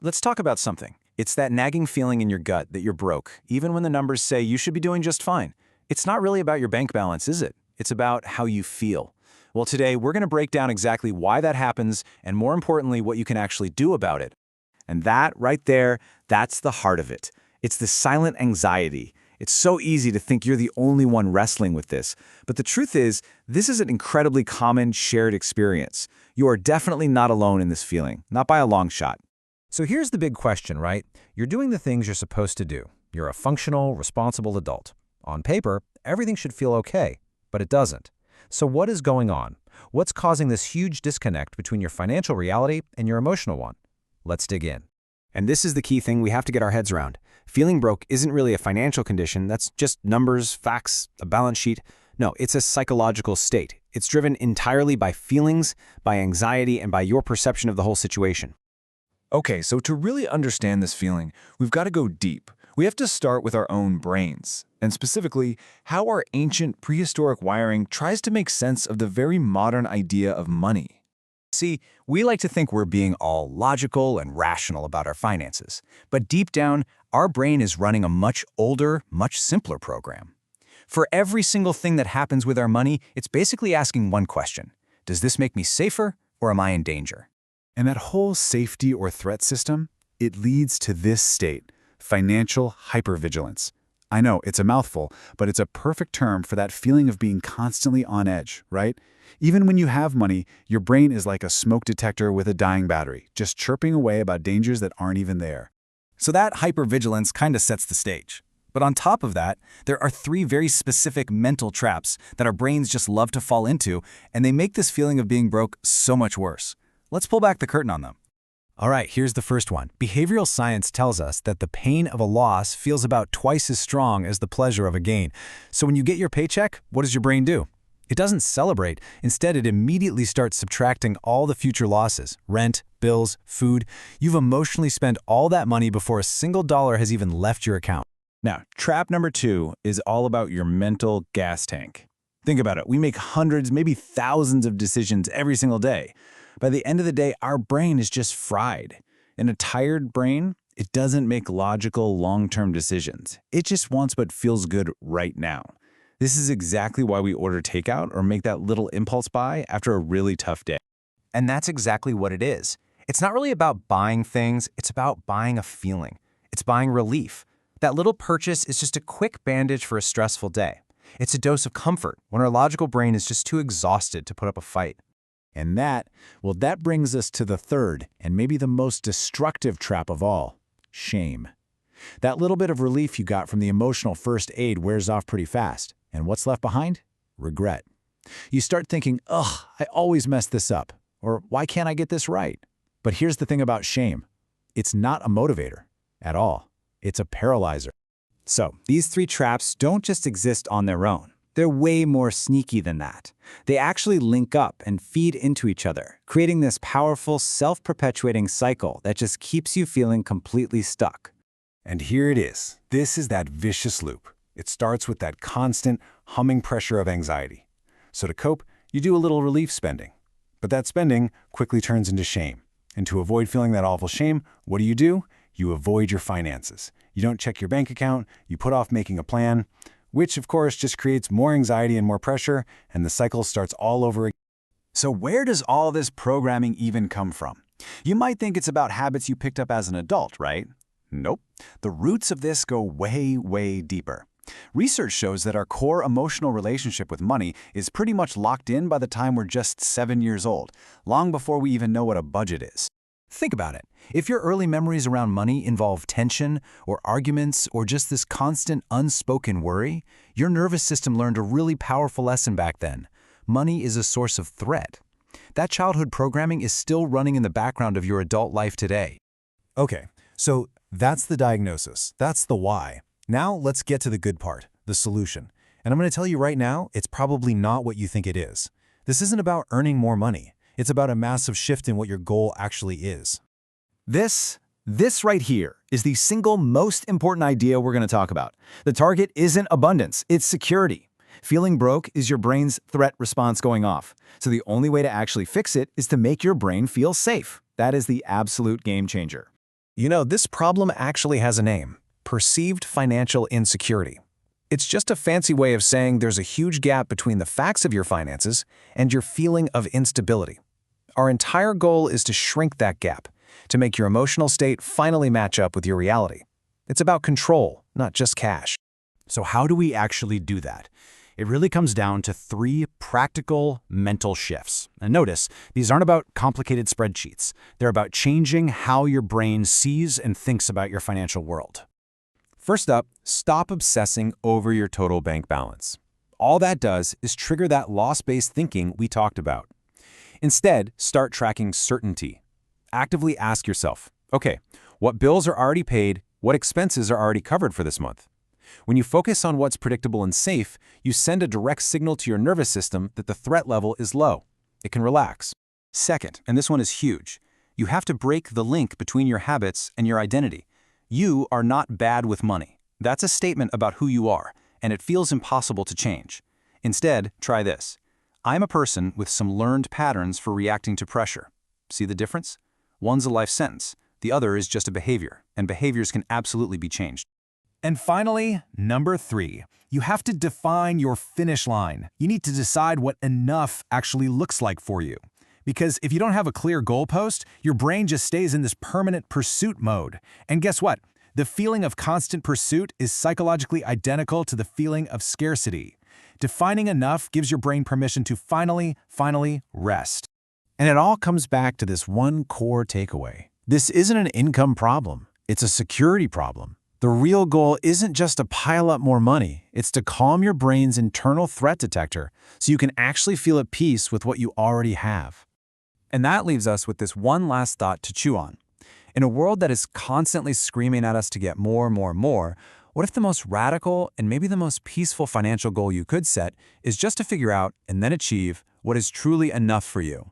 Let's talk about something. It's that nagging feeling in your gut that you're broke, even when the numbers say you should be doing just fine. It's not really about your bank balance, is it? It's about how you feel. Well, today we're going to break down exactly why that happens and, more importantly, what you can actually do about it. And that right there, that's the heart of it. It's the silent anxiety. It's so easy to think you're the only one wrestling with this. But the truth is, this is an incredibly common shared experience. You are definitely not alone in this feeling, not by a long shot. So here's the big question, right? You're doing the things you're supposed to do. You're a functional, responsible adult. On paper, everything should feel okay, but it doesn't. So what is going on? What's causing this huge disconnect between your financial reality and your emotional one? Let's dig in. And this is the key thing we have to get our heads around. Feeling broke isn't really a financial condition. That's just numbers, facts, a balance sheet. No, it's a psychological state. It's driven entirely by feelings, by anxiety, and by your perception of the whole situation. Okay, so to really understand this feeling, we've got to go deep. We have to start with our own brains, and specifically, how our ancient prehistoric wiring tries to make sense of the very modern idea of money. See, we like to think we're being all logical and rational about our finances, but deep down, our brain is running a much older, much simpler program. For every single thing that happens with our money, it's basically asking one question: does this make me safer, or am I in danger? And that whole safety or threat system, it leads to this state, financial hypervigilance. I know, it's a mouthful, but it's a perfect term for that feeling of being constantly on edge, right? Even when you have money, your brain is like a smoke detector with a dying battery, just chirping away about dangers that aren't even there. So that hypervigilance kind of sets the stage. But on top of that, there are three very specific mental traps that our brains just love to fall into, and they make this feeling of being broke so much worse. Let's pull back the curtain on them. All right, here's the first one. Behavioral science tells us that the pain of a loss feels about twice as strong as the pleasure of a gain. So when you get your paycheck, what does your brain do? It doesn't celebrate. Instead, it immediately starts subtracting all the future losses: rent, bills, food. You've emotionally spent all that money before a single dollar has even left your account. Now, trap number 2 is all about your mental gas tank. Think about it. We make hundreds, maybe thousands of decisions every single day. By the end of the day, our brain is just fried. In a tired brain, it doesn't make logical, long-term decisions. It just wants what feels good right now. This is exactly why we order takeout or make that little impulse buy after a really tough day. And that's exactly what it is. It's not really about buying things, it's about buying a feeling. It's buying relief. That little purchase is just a quick bandage for a stressful day. It's a dose of comfort when our logical brain is just too exhausted to put up a fight. And that brings us to the third and maybe the most destructive trap of all: shame. That little bit of relief you got from the emotional first aid wears off pretty fast. And what's left behind? Regret. You start thinking, ugh, I always mess this up. Or why can't I get this right? But here's the thing about shame. It's not a motivator at all. It's a paralyzer. So, these three traps don't just exist on their own. They're way more sneaky than that. They actually link up and feed into each other, creating this powerful, self-perpetuating cycle that just keeps you feeling completely stuck. And here it is. This is that vicious loop. It starts with that constant humming pressure of anxiety. So to cope, you do a little relief spending. But that spending quickly turns into shame. And to avoid feeling that awful shame, what do? You avoid your finances. You don't check your bank account, you put off making a plan, which of course just creates more anxiety and more pressure, and the cycle starts all over again. So where does all this programming even come from? You might think it's about habits you picked up as an adult, right? Nope. The roots of this go way, way deeper. Research shows that our core emotional relationship with money is pretty much locked in by the time we're just 7 years old, long before we even know what a budget is. Think about it. If your early memories around money involve tension or arguments or just this constant unspoken worry, your nervous system learned a really powerful lesson back then. Money is a source of threat. That childhood programming is still running in the background of your adult life today. Okay, so that's the diagnosis. That's the why. Now let's get to the good part, the solution. And I'm going to tell you right now, it's probably not what you think it is. This isn't about earning more money. It's about a massive shift in what your goal actually is. This right here is the single most important idea we're going to talk about. The target isn't abundance, it's security. Feeling broke is your brain's threat response going off. So the only way to actually fix it is to make your brain feel safe. That is the absolute game changer. You know, this problem actually has a name: perceived financial insecurity. It's just a fancy way of saying there's a huge gap between the facts of your finances and your feeling of instability. Our entire goal is to shrink that gap, to make your emotional state finally match up with your reality. It's about control, not just cash. So how do we actually do that? It really comes down to 3 practical mental shifts. And notice, these aren't about complicated spreadsheets. They're about changing how your brain sees and thinks about your financial world. First up, stop obsessing over your total bank balance. All that does is trigger that loss-based thinking we talked about. Instead, start tracking certainty. Actively ask yourself, okay, what bills are already paid? What expenses are already covered for this month? When you focus on what's predictable and safe, you send a direct signal to your nervous system that the threat level is low. It can relax. Second, and this one is huge, you have to break the link between your habits and your identity. You are not bad with money. That's a statement about who you are, and it feels impossible to change. Instead, try this. I'm a person with some learned patterns for reacting to pressure. See the difference? One's a life sentence. The other is just a behavior, and behaviors can absolutely be changed. And finally, number 3, you have to define your finish line. You need to decide what enough actually looks like for you. Because if you don't have a clear goalpost, your brain just stays in this permanent pursuit mode. And guess what? The feeling of constant pursuit is psychologically identical to the feeling of scarcity. Defining enough gives your brain permission to finally rest. And it all comes back to this one core takeaway. This isn't an income problem. It's a security problem. The real goal isn't just to pile up more money. It's to calm your brain's internal threat detector so you can actually feel at peace with what you already have. And that leaves us with this one last thought to chew on. In a world that is constantly screaming at us to get more, what if the most radical and maybe the most peaceful financial goal you could set is just to figure out and then achieve what is truly enough for you?